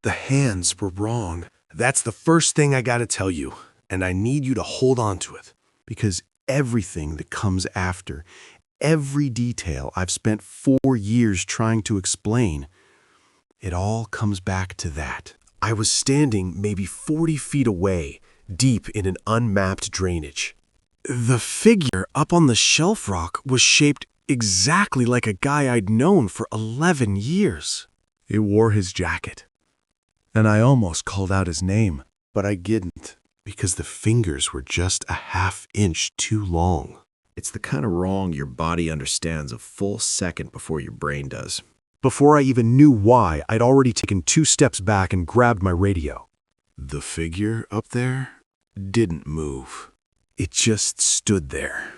The hands were wrong. That's the first thing I gotta tell you, and I need you to hold on to it. Because everything that comes after, every detail I've spent 4 years trying to explain, it all comes back to that. I was standing maybe 40 feet away, deep in an unmapped drainage. The figure up on the shelf rock was shaped exactly like a guy I'd known for 11 years. It wore his jacket. And I almost called out his name, but I didn't, because the fingers were just a half-inch too long. It's the kind of wrong your body understands a full second before your brain does. Before I even knew why, I'd already taken 2 steps back and grabbed my radio. The figure up there didn't move. It just stood there,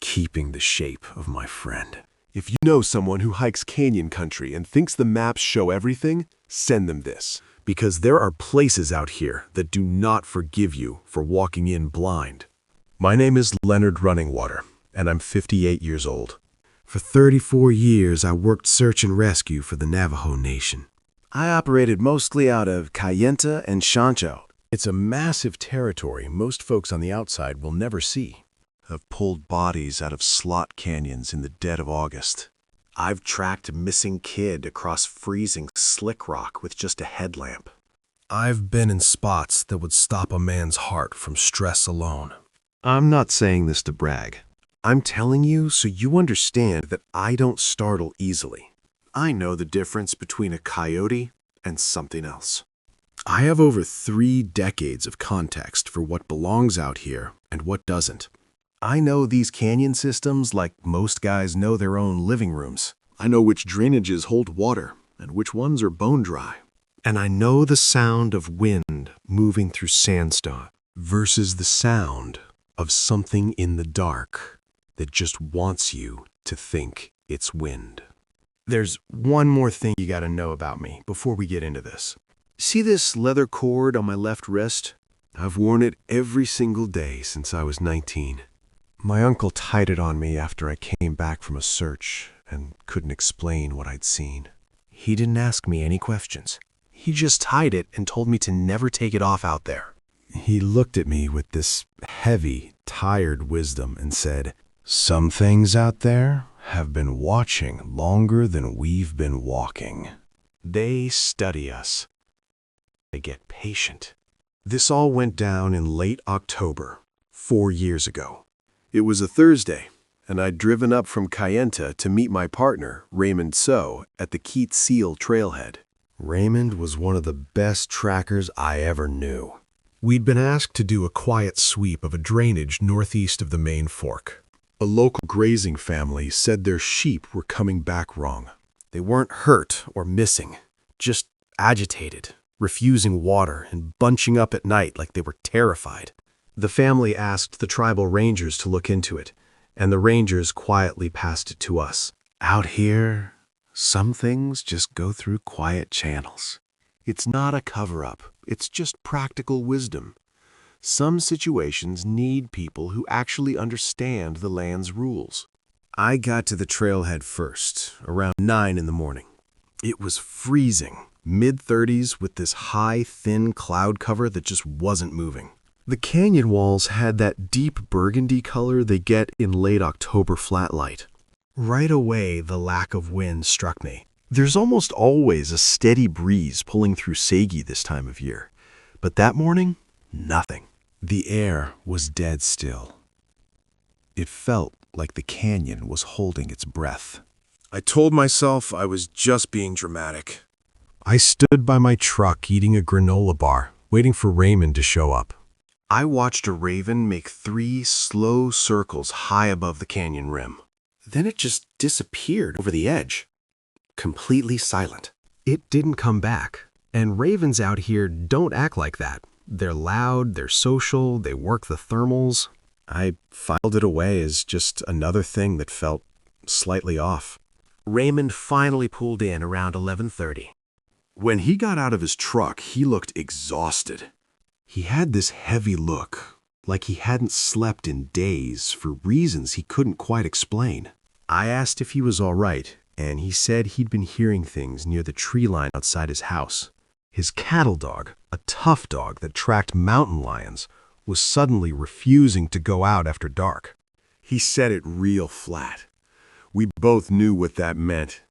keeping the shape of my friend. If you know someone who hikes canyon country and thinks the maps show everything, send them this. Because there are places out here that do not forgive you for walking in blind. My name is Leonard Runningwater, and I'm 58 years old. For 34 years, I worked search and rescue for the Navajo Nation. I operated mostly out of Kayenta and Shancho. It's a massive territory most folks on the outside will never see. I've pulled bodies out of slot canyons in the dead of August. I've tracked a missing kid across freezing slick rock with just a headlamp. I've been in spots that would stop a man's heart from stress alone. I'm not saying this to brag. I'm telling you so you understand that I don't startle easily. I know the difference between a coyote and something else. I have over 3 decades of context for what belongs out here and what doesn't. I know these canyon systems like most guys know their own living rooms. I know which drainages hold water and which ones are bone dry. And I know the sound of wind moving through sandstone versus the sound of something in the dark that just wants you to think it's wind. There's one more thing you gotta know about me before we get into this. See this leather cord on my left wrist? I've worn it every single day since I was 19. My uncle tied it on me after I came back from a search and couldn't explain what I'd seen. He didn't ask me any questions. He just tied it and told me to never take it off out there. He looked at me with this heavy, tired wisdom and said, "Some things out there have been watching longer than we've been walking. They study us. They get patient." This all went down in late October, 4 years ago. It was a Thursday, and I'd driven up from Kayenta to meet my partner, Raymond So, at the Keat Seal trailhead. Raymond was one of the best trackers I ever knew. We'd been asked to do a quiet sweep of a drainage northeast of the main fork. A local grazing family said their sheep were coming back wrong. They weren't hurt or missing, just agitated, refusing water and bunching up at night like they were terrified. The family asked the tribal rangers to look into it, and the rangers quietly passed it to us. Out here, some things just go through quiet channels. It's not a cover-up, it's just practical wisdom. Some situations need people who actually understand the land's rules. I got to the trailhead first, around 9 in the morning. It was freezing, mid-30s with this high, thin cloud cover that just wasn't moving. The canyon walls had that deep burgundy color they get in late October flat light. Right away, the lack of wind struck me. There's almost always a steady breeze pulling through Sagi this time of year. But that morning, nothing. The air was dead still. It felt like the canyon was holding its breath. I told myself I was just being dramatic. I stood by my truck eating a granola bar, waiting for Raymond to show up. I watched a raven make 3 slow circles high above the canyon rim. Then it just disappeared over the edge. Completely silent. It didn't come back. And ravens out here don't act like that. They're loud, they're social, they work the thermals. I filed it away as just another thing that felt slightly off. Raymond finally pulled in around 11:30. When he got out of his truck, he looked exhausted. He had this heavy look, like he hadn't slept in days for reasons he couldn't quite explain. I asked if he was all right, and he said he'd been hearing things near the tree line outside his house. His cattle dog, a tough dog that tracked mountain lions, was suddenly refusing to go out after dark. He said it real flat. We both knew what that meant,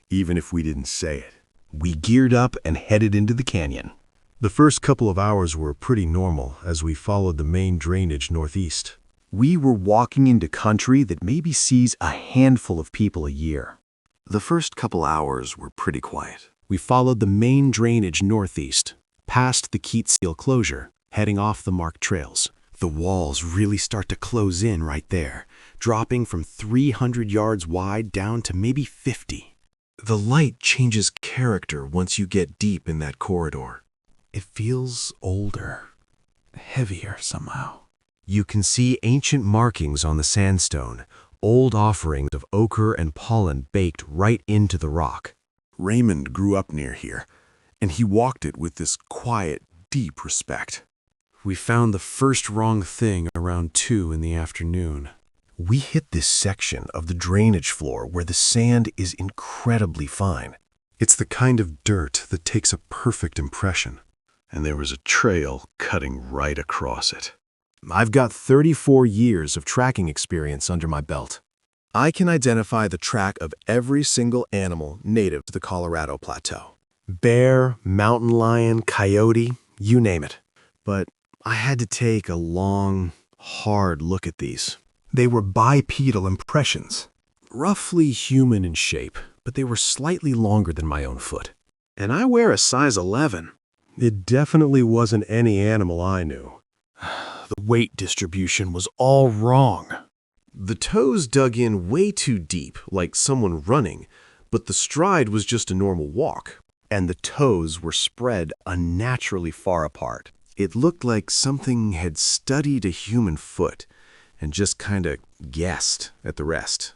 even if we didn't say it. We geared up and headed into the canyon. The first couple of hours were pretty normal as we followed the main drainage northeast. We were walking into country that maybe sees a handful of people a year. The first couple hours were pretty quiet. We followed the main drainage northeast, past the Keat Seal closure, heading off the marked trails. The walls really start to close in right there, dropping from 300 yards wide down to maybe 50. The light changes character once you get deep in that corridor. It feels older, heavier somehow. You can see ancient markings on the sandstone, old offerings of ochre and pollen baked right into the rock. Raymond grew up near here, and he walked it with this quiet, deep respect. We found the first wrong thing around 2 in the afternoon. We hit this section of the drainage floor where the sand is incredibly fine. It's the kind of dirt that takes a perfect impression. And there was a trail cutting right across it. I've got 34 years of tracking experience under my belt. I can identify the track of every single animal native to the Colorado Plateau. Bear, mountain lion, coyote, you name it. But I had to take a long, hard look at these. They were bipedal impressions. Roughly human in shape, but they were slightly longer than my own foot. And I wear a size 11. It definitely wasn't any animal I knew. The weight distribution was all wrong. The toes dug in way too deep, like someone running, but the stride was just a normal walk, and the toes were spread unnaturally far apart. It looked like something had studied a human foot and just kinda guessed at the rest.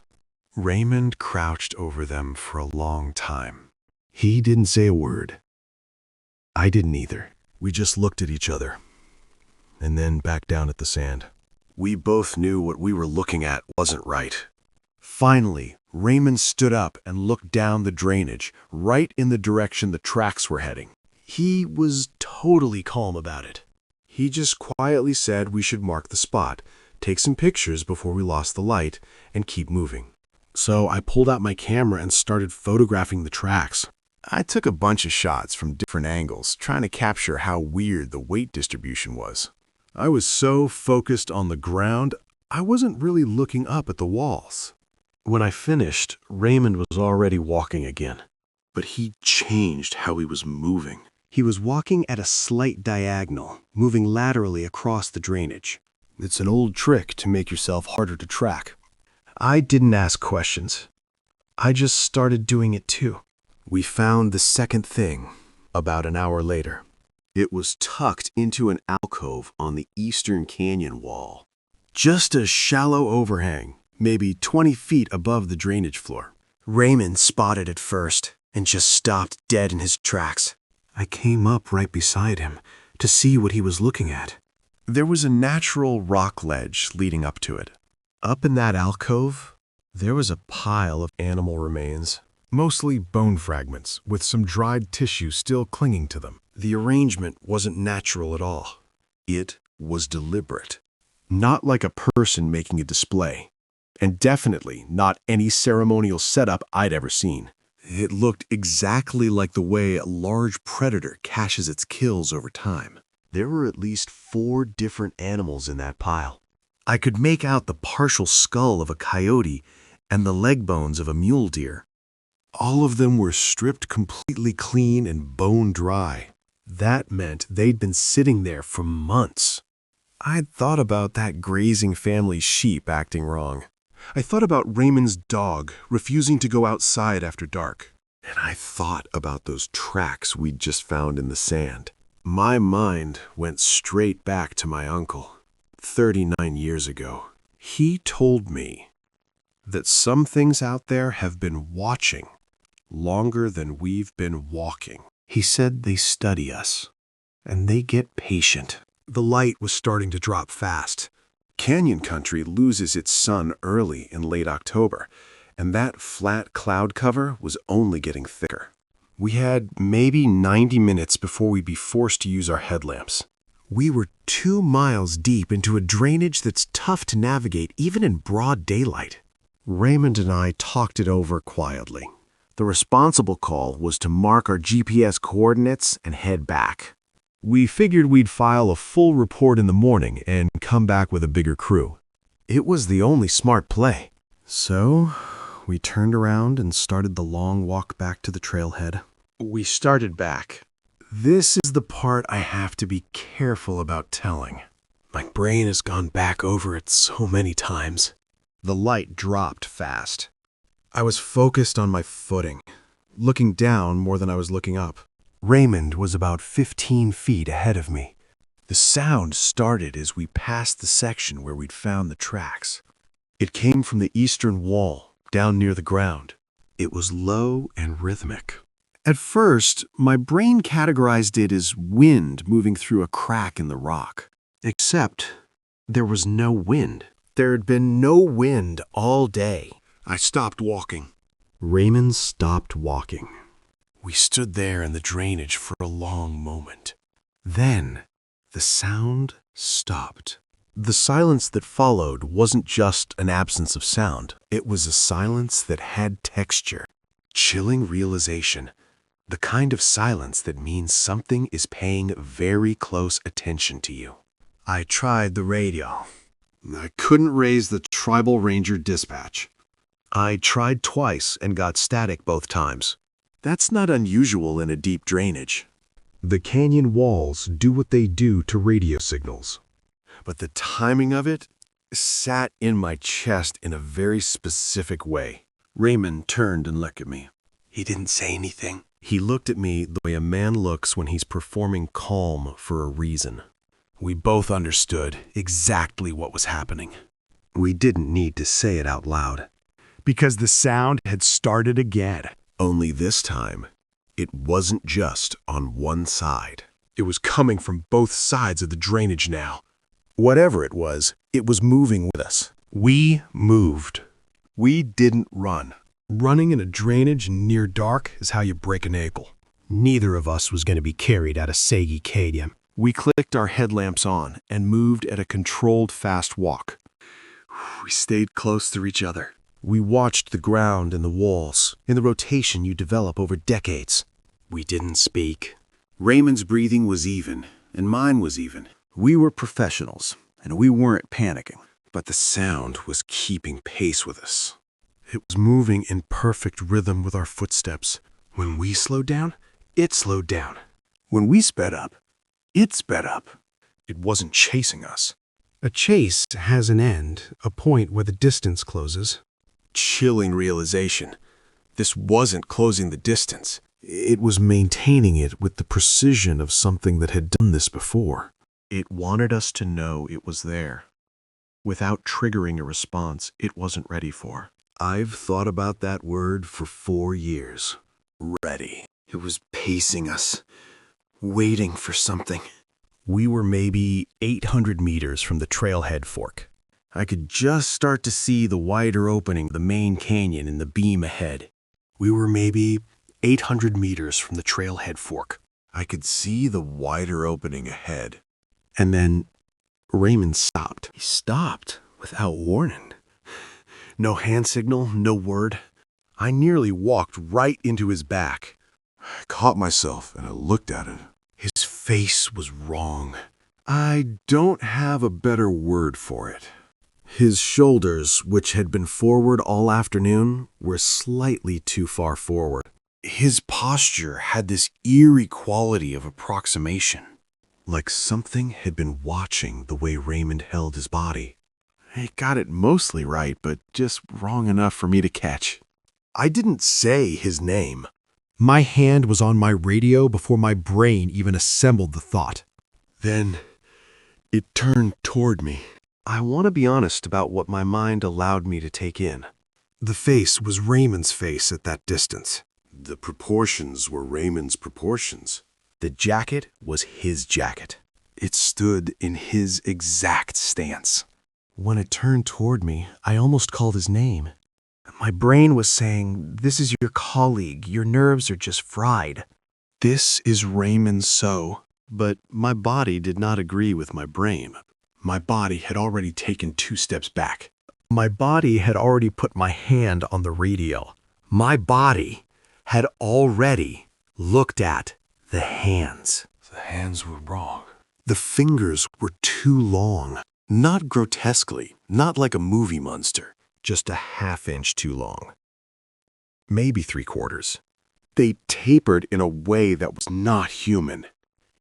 Raymond crouched over them for a long time. He didn't say a word. I didn't either. We just looked at each other, and then back down at the sand. We both knew what we were looking at wasn't right. Finally, Raymond stood up and looked down the drainage, right in the direction the tracks were heading. He was totally calm about it. He just quietly said we should mark the spot, take some pictures before we lost the light, and keep moving. So I pulled out my camera and started photographing the tracks. I took a bunch of shots from different angles, trying to capture how weird the weight distribution was. I was so focused on the ground, I wasn't really looking up at the walls. When I finished, Raymond was already walking again. But he changed how he was moving. He was walking at a slight diagonal, moving laterally across the drainage. It's an old trick to make yourself harder to track. I didn't ask questions. I just started doing it too. We found the second thing about an hour later. It was tucked into an alcove on the eastern canyon wall. Just a shallow overhang, maybe 20 feet above the drainage floor. Raymond spotted it first and just stopped dead in his tracks. I came up right beside him to see what he was looking at. There was a natural rock ledge leading up to it. Up in that alcove, there was a pile of animal remains, mostly bone fragments with some dried tissue still clinging to them. The arrangement wasn't natural at all. It was deliberate. Not like a person making a display, and definitely not any ceremonial setup I'd ever seen. It looked exactly like the way a large predator caches its kills over time. There were at least 4 different animals in that pile. I could make out the partial skull of a coyote and the leg bones of a mule deer. All of them were stripped completely clean and bone dry. That meant they'd been sitting there for months. I'd thought about that grazing family's sheep acting wrong. I thought about Raymond's dog refusing to go outside after dark. And I thought about those tracks we'd just found in the sand. My mind went straight back to my uncle, 39 years ago. He told me that some things out there have been watching longer than we've been walking. He said they study us, and they get patient. The light was starting to drop fast. Canyon country loses its sun early in late October, and that flat cloud cover was only getting thicker. We had maybe 90 minutes before we'd be forced to use our headlamps. We were 2 miles deep into a drainage that's tough to navigate even in broad daylight. Raymond and I talked it over quietly. The responsible call was to mark our GPS coordinates and head back. We figured we'd file a full report in the morning and come back with a bigger crew. It was the only smart play. So, we turned around and started the long walk back to the trailhead. We started back. This is the part I have to be careful about telling. My brain has gone back over it so many times. The light dropped fast. I was focused on my footing, looking down more than I was looking up. Raymond was about 15 feet ahead of me. The sound started as we passed the section where we'd found the tracks. It came from the eastern wall, down near the ground. It was low and rhythmic. At first, my brain categorized it as wind moving through a crack in the rock. Except, there was no wind. There had been no wind all day. I stopped walking. Raymond stopped walking. We stood there in the drainage for a long moment. Then, the sound stopped. The silence that followed wasn't just an absence of sound. It was a silence that had texture. Chilling realization. The kind of silence that means something is paying very close attention to you. I tried the radio. I couldn't raise the tribal ranger dispatch. I tried twice and got static both times. That's not unusual in a deep drainage. The canyon walls do what they do to radio signals. But the timing of it sat in my chest in a very specific way. Raymond turned and looked at me. He didn't say anything. He looked at me the way a man looks when he's performing calm for a reason. We both understood exactly what was happening. We didn't need to say it out loud. Because the sound had started again. Only this time, it wasn't just on one side. It was coming from both sides of the drainage now. Whatever it was moving with us. We moved. We didn't run. Running in a drainage near dark is how you break an ankle. Neither of us was going to be carried out of Sagi Canyon. We clicked our headlamps on and moved at a controlled fast walk. We stayed close to each other. We watched the ground and the walls, in the rotation you develop over decades. We didn't speak. Raymond's breathing was even, and mine was even. We were professionals, and we weren't panicking. But the sound was keeping pace with us. It was moving in perfect rhythm with our footsteps. When we slowed down, it slowed down. When we sped up, it sped up. It wasn't chasing us. A chase has an end, a point where the distance closes. Chilling realization. This wasn't closing the distance. It was maintaining it with the precision of something that had done this before. It wanted us to know it was there, without triggering a response it wasn't ready for. I've thought about that word for 4 years. Ready. It was pacing us, waiting for something. We were maybe 800 meters from the trailhead fork. I could just start to see the wider opening of the main canyon in the beam ahead. We were maybe 800 meters from the trailhead fork. I could see the wider opening ahead. And then Raymond stopped. He stopped without warning. No hand signal, no word. I nearly walked right into his back. I caught myself and I looked at it. His face was wrong. I don't have a better word for it. His shoulders, which had been forward all afternoon, were slightly too far forward. His posture had this eerie quality of approximation, like something had been watching the way Raymond held his body. He got it mostly right, but just wrong enough for me to catch. I didn't say his name. My hand was on my radio before my brain even assembled the thought. Then it turned toward me. I want to be honest about what my mind allowed me to take in. The face was Raymond's face at that distance. The proportions were Raymond's proportions. The jacket was his jacket. It stood in his exact stance. When it turned toward me, I almost called his name. My brain was saying, this is your colleague, your nerves are just fried. This is Raymond So. But my body did not agree with my brain. My body had already taken 2 steps back. My body had already put my hand on the radio. My body had already looked at the hands. The hands were wrong. The fingers were too long. Not grotesquely, not like a movie monster, just a ½ inch too long. Maybe 3/4. They tapered in a way that was not human.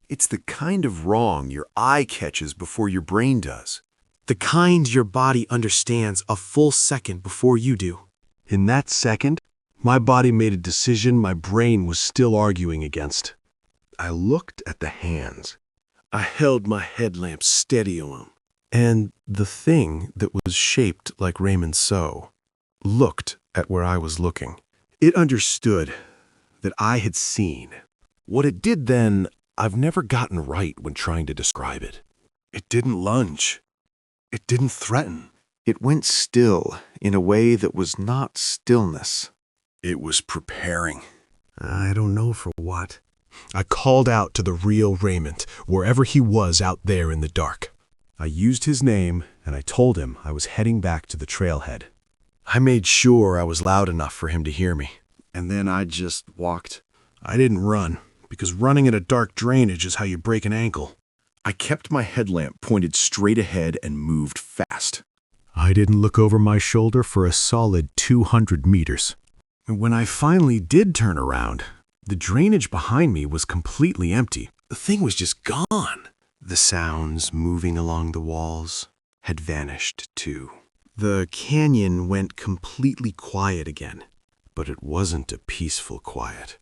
It's the kind of wrong your eye catches before your brain does. The kind your body understands a full second before you do. In that second, my body made a decision my brain was still arguing against. I looked at the hands. I held my headlamp steady on them. And the thing that was shaped like Raymond So looked at where I was looking. It understood that I had seen. What it did then, I've never gotten right when trying to describe it. It didn't lunge. It didn't threaten. It went still in a way that was not stillness. It was preparing. I don't know for what. I called out to the real Raymond, wherever he was out there in the dark. I used his name, and I told him I was heading back to the trailhead. I made sure I was loud enough for him to hear me. And then I just walked. I didn't run, because running in a dark drainage is how you break an ankle. I kept my headlamp pointed straight ahead and moved fast. I didn't look over my shoulder for a solid 200 meters. And when I finally did turn around, the drainage behind me was completely empty. The thing was just gone. The sounds moving along the walls had vanished too. The canyon went completely quiet again, but it wasn't a peaceful quiet.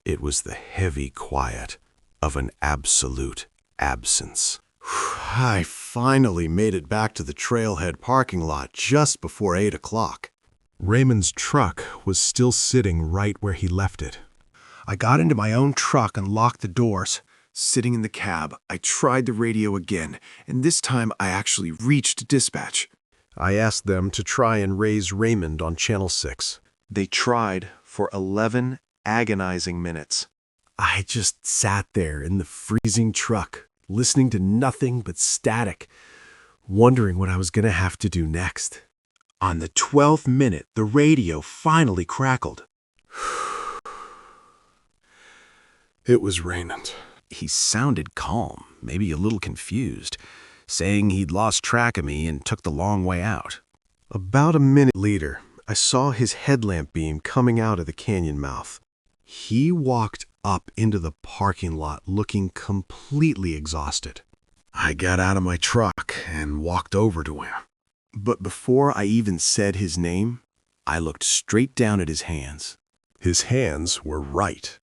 It was the heavy quiet of an absolute absence. I finally made it back to the trailhead parking lot just before 8 o'clock. Raymond's truck was still sitting right where he left it. I got into my own truck and locked the doors. Sitting in the cab, I tried the radio again, and this time I actually reached dispatch. I asked them to try and raise Raymond on Channel 6. They tried for 11 agonizing minutes. I just sat there in the freezing truck, listening to nothing but static, wondering what I was going to have to do next. On the 12th minute, the radio finally crackled. It was Raymond. He sounded calm, maybe a little confused, saying he'd lost track of me and took the long way out. About a minute later, I saw his headlamp beam coming out of the canyon mouth. He walked up into the parking lot looking completely exhausted. I got out of my truck and walked over to him. But before I even said his name, I looked straight down at his hands. His hands were right.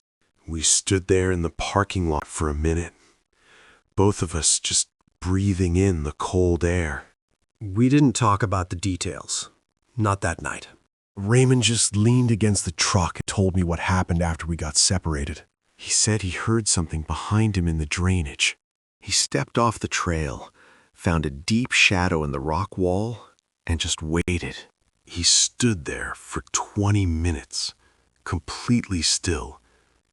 We stood there in the parking lot for a minute, both of us just breathing in the cold air. We didn't talk about the details. Not that night. Raymond just leaned against the truck and told me what happened after we got separated. He said he heard something behind him in the drainage. He stepped off the trail, found a deep shadow in the rock wall, and just waited. He stood there for 20 minutes, completely still,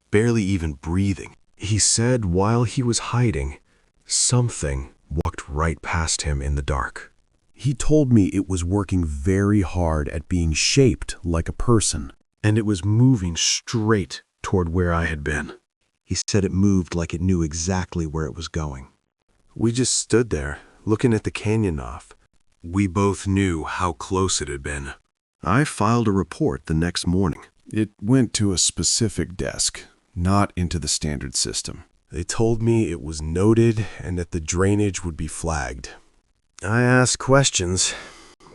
barely even breathing. He said while he was hiding, something walked right past him in the dark. He told me it was working very hard at being shaped like a person, and it was moving straight toward where I had been. He said it moved like it knew exactly where it was going. We just stood there, looking at the canyon off. We both knew how close it had been. I filed a report the next morning. It went to a specific desk, not into the standard system. They told me it was noted and that the drainage would be flagged. I asked questions,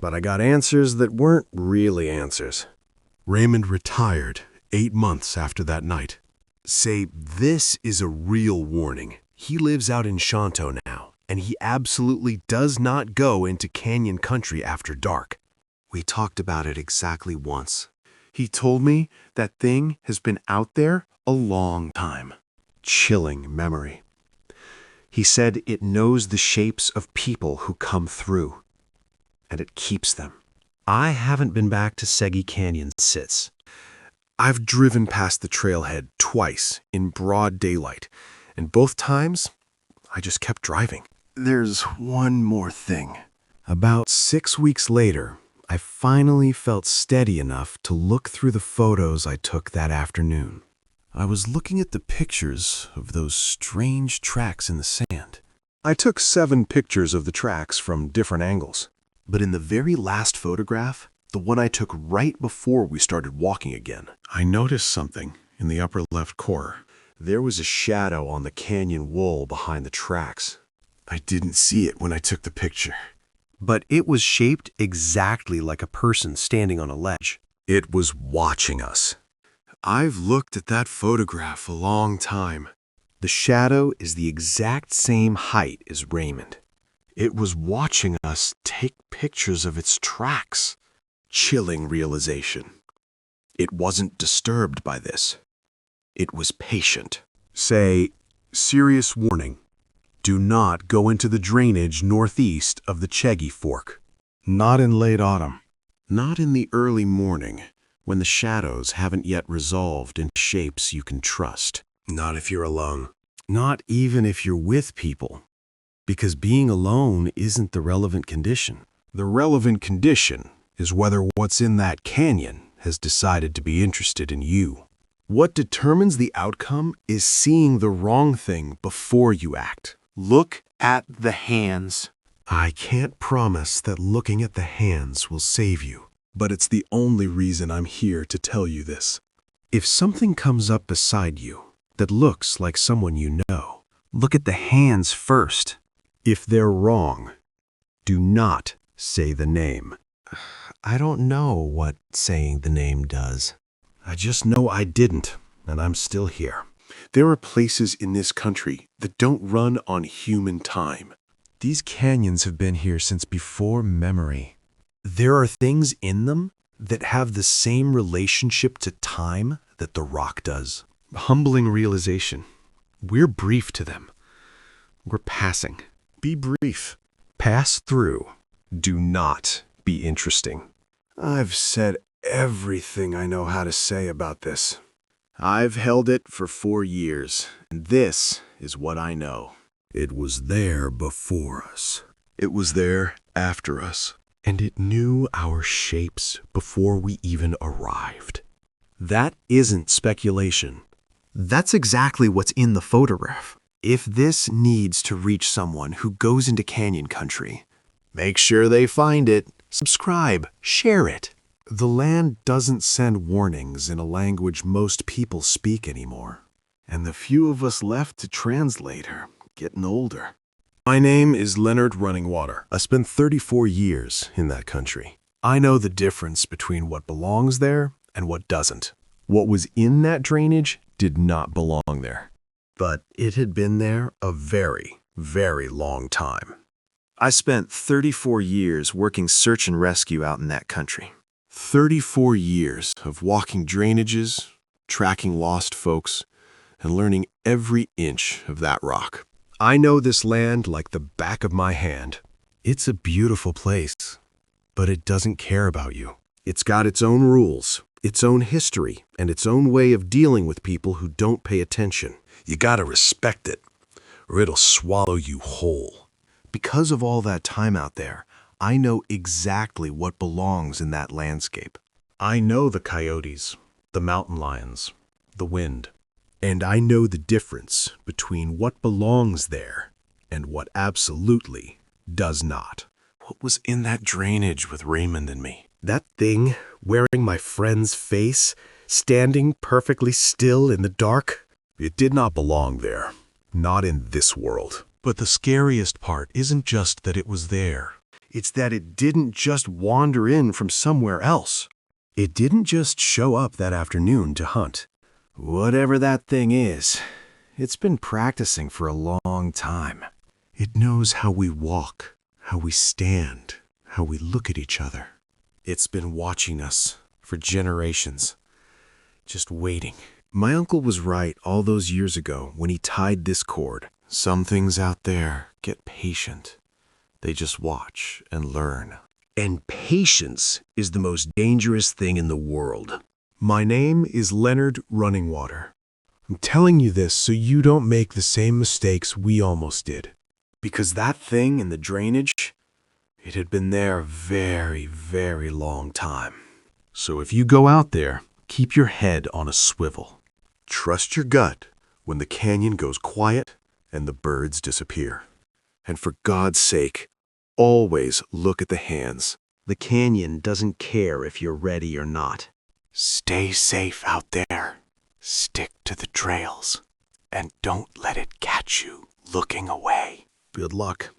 but I got answers that weren't really answers. Raymond retired 8 months after that night. Say, this is a real warning. He lives out in Shanto now, and he absolutely does not go into canyon country after dark. We talked about it exactly once. He told me that thing has been out there a long time. Chilling memory. He said it knows the shapes of people who come through, and it keeps them. I haven't been back to Segi Canyon since. I've driven past the trailhead twice in broad daylight, and both times, I just kept driving. There's one more thing. About 6 weeks later, I finally felt steady enough to look through the photos I took that afternoon. I was looking at the pictures of those strange tracks in the sand. I took 7 pictures of the tracks from different angles. But in the very last photograph, the one I took right before we started walking again, I noticed something in the upper left corner. There was a shadow on the canyon wall behind the tracks. I didn't see it when I took the picture. But it was shaped exactly like a person standing on a ledge. It was watching us. I've looked at that photograph a long time. The shadow is the exact same height as Raymond. It was watching us take pictures of its tracks. Chilling realization. It wasn't disturbed by this. It was patient. Say, serious warning. Do not go into the drainage northeast of the Cheggy Fork. Not in late autumn. Not in the early morning, when the shadows haven't yet resolved into shapes you can trust. Not if you're alone. Not even if you're with people. Because being alone isn't the relevant condition. The relevant condition is whether what's in that canyon has decided to be interested in you. What determines the outcome is seeing the wrong thing before you act. Look at the hands. I can't promise that looking at the hands will save you, but it's the only reason I'm here to tell you this. If something comes up beside you that looks like someone you know, look at the hands first. If they're wrong, do not say the name. I don't know what saying the name does. I just know I didn't, and I'm still here. There are places in this country that don't run on human time. These canyons have been here since before memory. There are things in them that have the same relationship to time that the rock does. Humbling realization. We're brief to them. We're passing. Be brief. Pass through. Do not be interesting. I've said everything I know how to say about this. I've held it for 4 years, and this is what I know. It was there before us. It was there after us. And it knew our shapes before we even arrived. That isn't speculation. That's exactly what's in the photograph. If this needs to reach someone who goes into canyon country, make sure they find it, subscribe, share it. The land doesn't send warnings in a language most people speak anymore. And the few of us left to translate are getting older. My name is Leonard Runningwater. I spent 34 years in that country. I know the difference between what belongs there and what doesn't. What was in that drainage did not belong there. But it had been there a very, very long time. I spent 34 years working search and rescue out in that country. 34 years of walking drainages, tracking lost folks, and learning every inch of that rock. I know this land like the back of my hand. It's a beautiful place, but it doesn't care about you. It's got its own rules, its own history, and its own way of dealing with people who don't pay attention. You gotta respect it, or it'll swallow you whole. Because of all that time out there, I know exactly what belongs in that landscape. I know the coyotes, the mountain lions, the wind. And I know the difference between what belongs there and what absolutely does not. What was in that drainage with Raymond and me? That thing wearing my friend's face, standing perfectly still in the dark? It did not belong there. Not in this world. But the scariest part isn't just that it was there. It's that it didn't just wander in from somewhere else. It didn't just show up that afternoon to hunt. Whatever that thing is, it's been practicing for a long time. It knows how we walk, how we stand, how we look at each other. It's been watching us for generations, just waiting. My uncle was right all those years ago when he tied this cord. Some things out there get patient. They just watch and learn. And patience is the most dangerous thing in the world. My name is Leonard Runningwater. I'm telling you this so you don't make the same mistakes we almost did. Because that thing in the drainage, it had been there a very, very long time. So if you go out there, keep your head on a swivel. Trust your gut when the canyon goes quiet and the birds disappear. And for God's sake, always look at the hands. The canyon doesn't care if you're ready or not. Stay safe out there. Stick to the trails. And don't let it catch you looking away. Good luck.